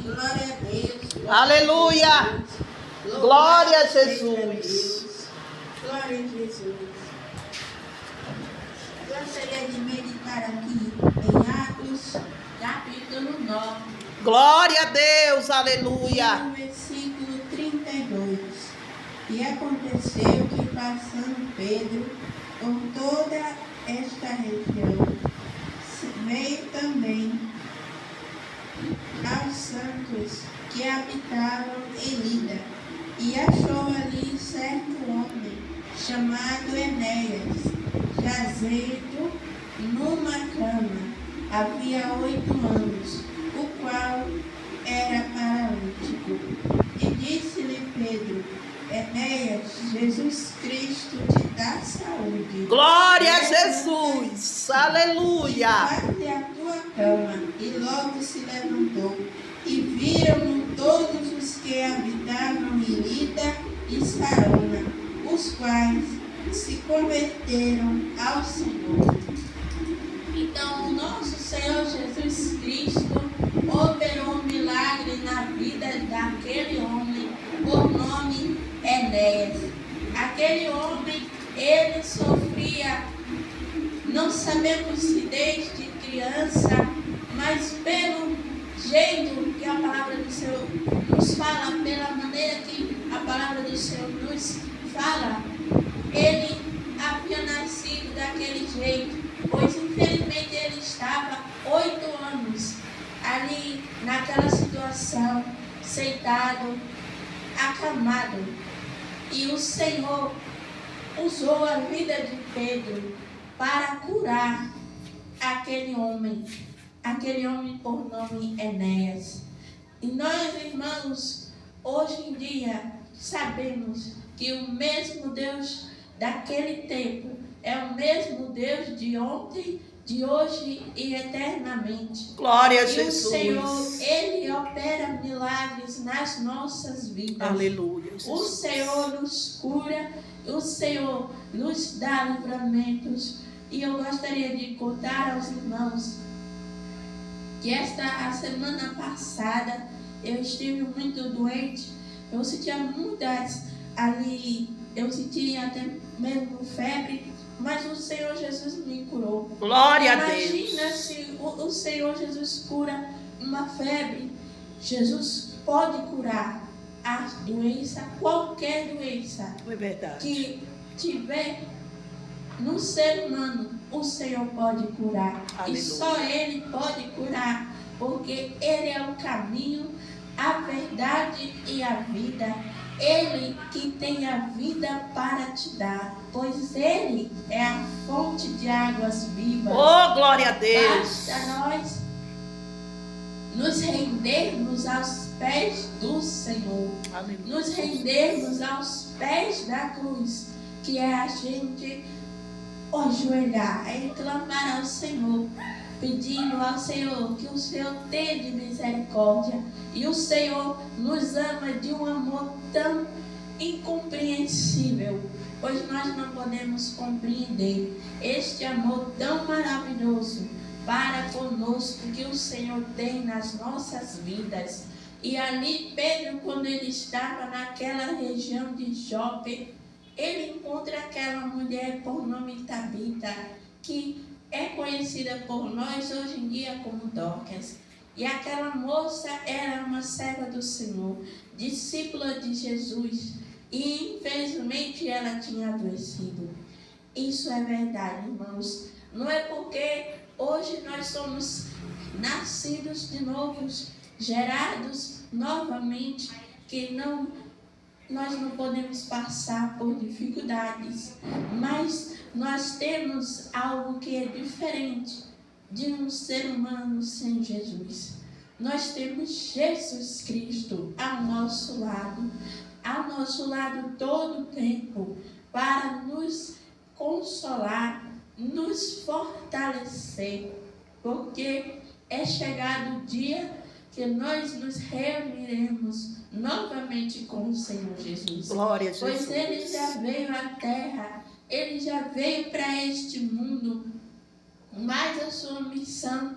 Glória a Deus. Aleluia. Glória a Jesus. Glória a Jesus. Gostaria de meditar aqui em Atos, capítulo 9. Glória a Deus. Aleluia. No versículo 32. E aconteceu que, passando Pedro por toda esta região, veio também aos santos que habitavam em Lida, e achou ali certo homem, chamado Enéas, jazendo numa cama, havia 8 anos, o qual era paralítico. E disse-lhe Pedro: Enéas, Jesus Cristo te dá saúde. Glória a Jesus. Aleluia. Faze a tua cama. E logo se levantou. E viram-no todos os que habitavam em Lida e Sarona, os quais se converteram ao Senhor. Então, o nosso Senhor Jesus Cristo operou um milagre na vida daquele homem, por nome Enéas. Aquele homem, ele sofria, não sabemos se desde criança, mas pelo jeito que a palavra do Senhor nos fala, pela maneira que a palavra do Senhor nos fala, ele havia nascido daquele jeito, pois infelizmente ele estava 8 anos ali naquela situação, sentado, acamado. E o Senhor usou a vida de Pedro para curar aquele homem por nome Enéas. E nós, irmãos, hoje em dia sabemos que o mesmo Deus daquele tempo é o mesmo Deus de ontem, de hoje e eternamente. Glória a E Jesus. o Senhor, Ele opera milagres nas nossas vidas. Aleluia. O Jesus. Senhor nos cura, o Senhor nos dá livramentos. E eu gostaria de contar aos irmãos que a semana passada eu estive muito doente. Eu sentia muitas ali, eu sentia até mesmo febre, mas o Senhor Jesus me curou. Glória a Imagina Deus. se o Senhor Jesus cura uma febre. Jesus pode curar a doença, qualquer doença É verdade. que tiver no ser humano, o Senhor pode curar. Aleluia. E só Ele pode curar, porque Ele é o caminho, a verdade e a vida. Ele que tem a vida para te dar, pois Ele é a fonte de águas vivas. Oh, glória a Deus. Basta nós nos rendermos aos pés do Senhor, Aleluia. nos rendermos aos pés da cruz, que é a gente ajoelhar e clamar ao Senhor, pedindo ao Senhor que o Senhor tenha de misericórdia. E o Senhor nos ama de um amor tão incompreensível, pois nós não podemos compreender este amor tão maravilhoso para conosco que o Senhor tem nas nossas vidas. E ali Pedro, quando ele estava naquela região de Jope, ele encontra aquela mulher por nome Tabita, que é conhecida por nós hoje em dia como Dorcas. E aquela moça era uma serva do Senhor, discípula de Jesus, e infelizmente ela tinha adoecido. Isso é verdade, irmãos. Não é porque hoje nós somos nascidos de novo, gerados novamente, que nós não podemos passar por dificuldades, mas nós temos algo que é diferente de um ser humano sem Jesus. Nós temos Jesus Cristo ao nosso lado todo o tempo, para nos consolar, nos fortalecer, porque é chegado o dia que nós nos reuniremos novamente com o Senhor Jesus. Glória a Jesus. Pois Ele já veio à terra, Ele já veio para este mundo, mas a sua missão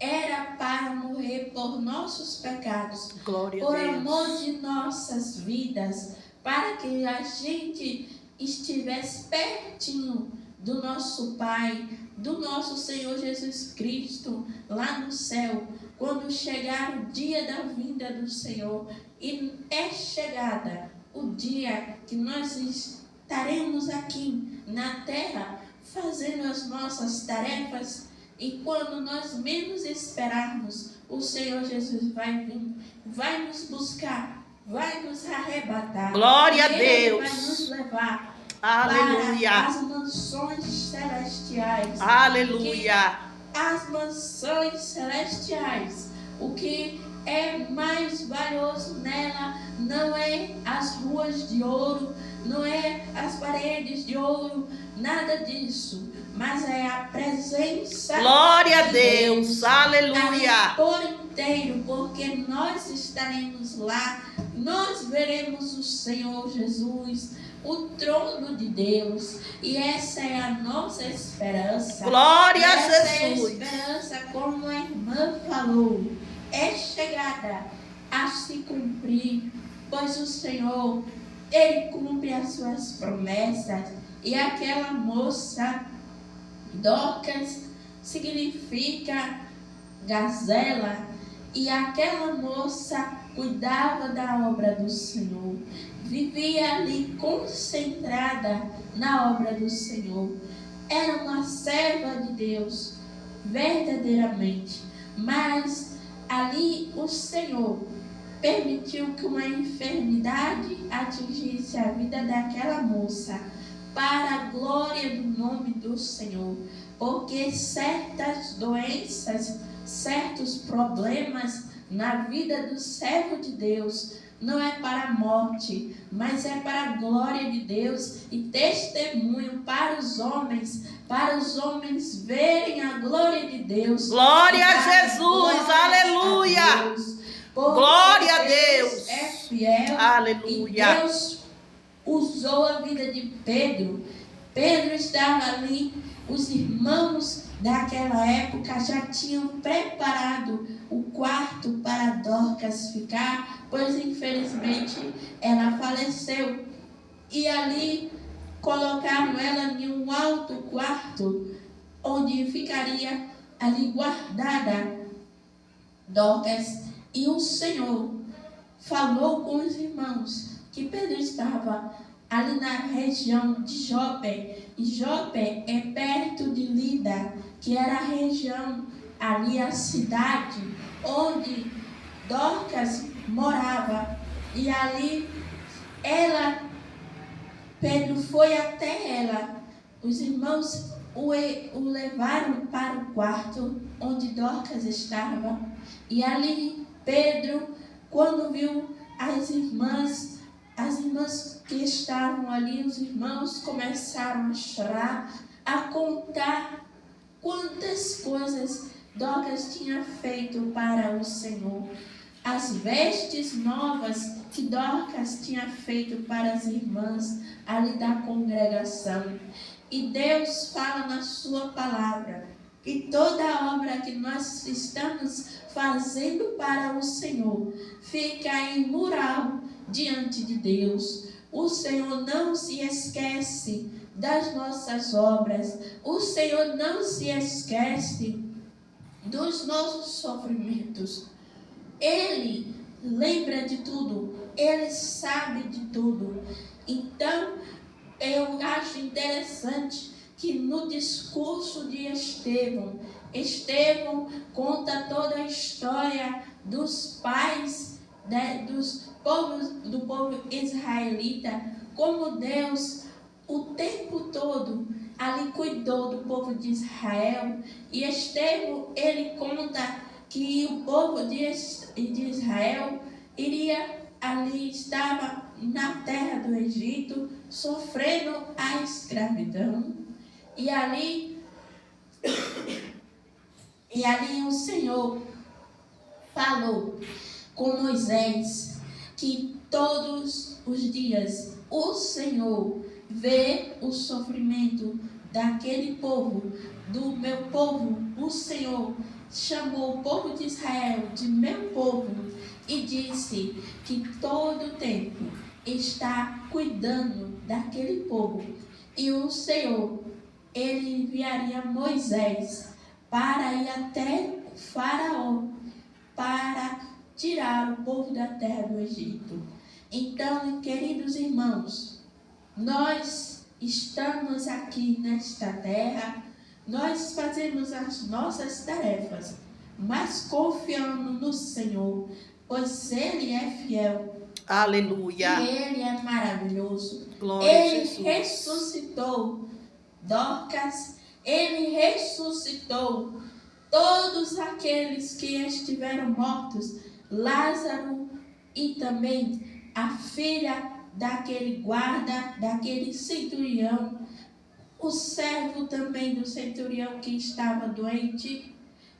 era para morrer por nossos pecados, Glória a por Deus. amor de nossas vidas, para que a gente estivesse pertinho do nosso Pai, do nosso Senhor Jesus Cristo, lá no céu, quando chegar o dia da vinda do Senhor. E é chegada o dia que nós estaremos aqui na terra, fazendo as nossas tarefas, e quando nós menos esperarmos, o Senhor Jesus vai vir, vai nos buscar, vai nos arrebatar. Glória a e Ele Deus. vai nos levar Aleluia. para as mansões celestiais. Aleluia. As mansões celestiais, o que é mais valioso nela não é as ruas de ouro, não é as paredes de ouro, nada disso, mas é a presença. Glória a de Deus. Aleluia. por inteiro, porque nós estaremos lá, nós veremos o Senhor Jesus, o trono de Deus, e essa é a nossa esperança. Glória a Essa é a Jesus. esperança, como a irmã falou, é chegada a se cumprir, pois o Senhor, Ele cumpre as suas promessas. E aquela moça, Dorcas, significa gazela, e aquela moça cuidava da obra do Senhor, vivia ali concentrada na obra do Senhor, era uma serva de Deus, verdadeiramente, mas ali o Senhor permitiu que uma enfermidade atingisse a vida daquela moça, para a glória do nome do Senhor, porque certas doenças, certos problemas na vida do servo de Deus não é para a morte, mas é para a glória de Deus e testemunho para os homens verem a glória de Deus. Glória a Jesus. Aleluia. Glória a Deus. É fiel. Aleluia. E Deus usou a vida de Pedro. Pedro estava ali, os irmãos daquela época já tinham preparado o quarto para Dorcas ficar, pois infelizmente ela faleceu. E ali colocaram ela em um alto quarto, onde ficaria ali guardada Dorcas. E o Senhor falou com os irmãos que Pedro estava ali na região de Jope, e Jope é perto de Lida, que era a região, ali a cidade onde Dorcas morava, e ali Pedro foi até ela, os irmãos o levaram para o quarto onde Dorcas estava, e ali Pedro, quando viu as irmãs que estavam ali, os irmãos começaram a chorar, a contar quantas coisas Dorcas tinha feito para o Senhor, as vestes novas que Dorcas tinha feito para as irmãs ali da congregação. E Deus fala na sua palavra que toda a obra que nós estamos fazendo para o Senhor fica em mural diante de Deus. O Senhor não se esquece das nossas obras. O Senhor não se esquece dos nossos sofrimentos. Ele lembra de tudo. Ele sabe de tudo. Então, eu acho interessante que no discurso de Estevão conta toda a história dos pais do povo israelita, como Deus o tempo todo ali cuidou do povo de Israel. E Estevão, ele conta que o povo de Israel estava na terra do Egito, sofrendo a escravidão. E ali o Senhor falou com Moisés que todos os dias o Senhor vê o sofrimento daquele povo, do meu povo. O Senhor chamou o povo de Israel de meu povo e disse que todo o tempo está cuidando daquele povo. E o Senhor, ele enviaria Moisés para ir até o Faraó para tirar o povo da terra do Egito. Então, queridos irmãos, nós estamos aqui nesta terra, nós fazemos as nossas tarefas, mas confiando no Senhor, pois Ele é fiel. Aleluia. E Ele é maravilhoso. Glória a Ele Jesus. ressuscitou Dorcas, Ele ressuscitou todos aqueles que estiveram mortos, Lázaro e também a filha daquele guarda, daquele centurião, o servo também do centurião que estava doente.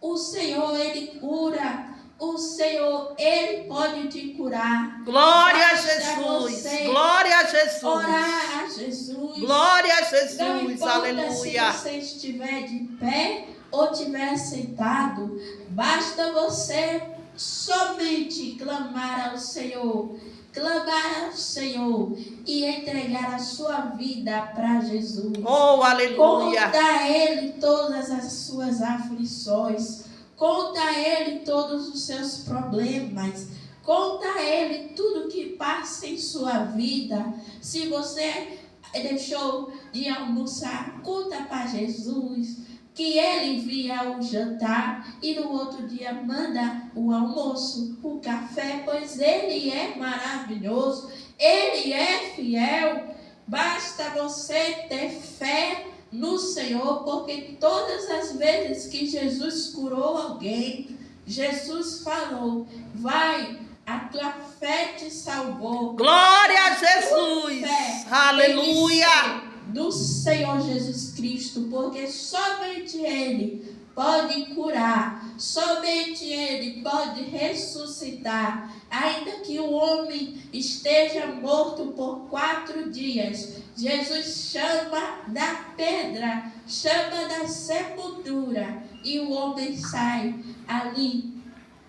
O Senhor, Ele cura. O Senhor, Ele pode te curar. Glória a Basta Jesus. você Glória a Jesus. orar a Jesus. Glória a Não Jesus. importa Aleluia. se você estiver de pé ou estiver sentado, basta você somente clamar ao Senhor. Clamar ao Senhor e entregar a sua vida para Jesus. Oh, aleluia. Conta a Ele todas as suas aflições. Conta a Ele todos os seus problemas. Conta a Ele tudo que passa em sua vida. Se você deixou de almoçar, conta para Jesus que Ele envia o jantar e no outro dia manda o almoço, o café, pois Ele é maravilhoso, Ele é fiel. Basta você ter fé no Senhor, porque todas as vezes que Jesus curou alguém, Jesus falou: vai, a tua fé te salvou. Glória a Jesus. Fé Aleluia. tem que ser do Senhor Jesus Cristo, porque somente Ele pode curar, somente Ele pode ressuscitar. Ainda que o homem esteja morto por 4 dias, Jesus chama da pedra, chama da sepultura, e o homem sai ali,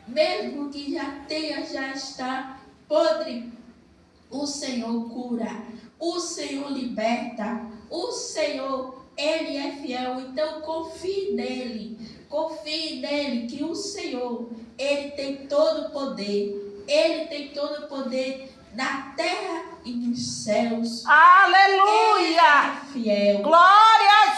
mesmo que já está podre. O Senhor cura, o Senhor liberta, o Senhor, Ele é fiel. Então confie nele que o Senhor, Ele tem todo o poder, Ele tem todo o poder na terra e nos céus. Aleluia. Ele é fiel. Glória a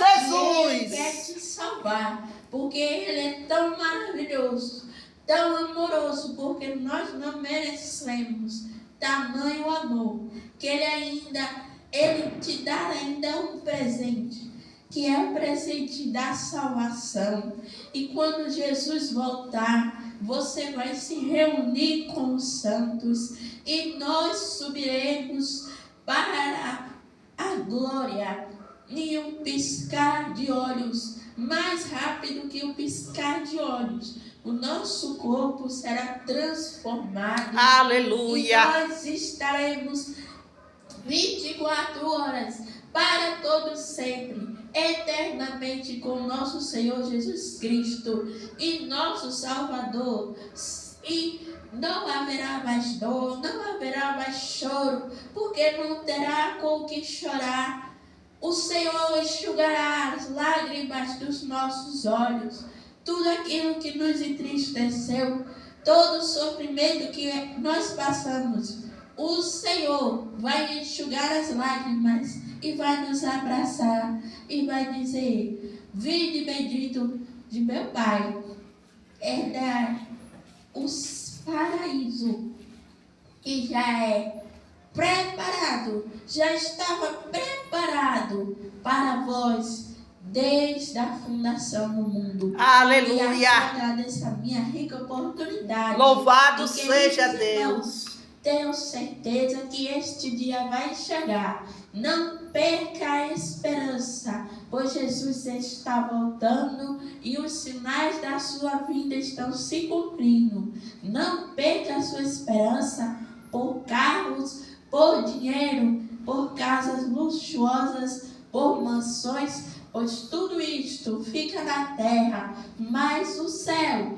E Ele quer Jesus. te salvar, porque Ele é tão maravilhoso, tão amoroso, porque nós não merecemos tamanho amor, que Ele te dá ainda um presente, que é o presente da salvação. E quando Jesus voltar, você vai se reunir com os santos e nós subiremos para a glória em um piscar de olhos, mais rápido que o piscar de olhos. O nosso corpo será transformado. Aleluia. E nós estaremos 24 horas para todo sempre, eternamente com nosso Senhor Jesus Cristo e nosso Salvador. E não haverá mais dor, não haverá mais choro, porque não terá com o que chorar. O Senhor enxugará as lágrimas dos nossos olhos. Tudo aquilo que nos entristeceu, todo o sofrimento que nós passamos, o Senhor vai enxugar as lágrimas e vai nos abraçar e vai dizer: vinde bendito de meu Pai, herdar o paraíso que já é preparado, já estava preparado para vós desde a fundação do mundo. Aleluia. E agradeço a minha rica oportunidade. Louvado E, seja queridos irmãos, Deus. tenho certeza que este dia vai chegar. Não perca a esperança, pois Jesus está voltando e os sinais da sua vinda estão se cumprindo. Não perca a sua esperança por carros, por dinheiro, por casas luxuosas, por mansões, pois tudo isto fica na terra, mas o céu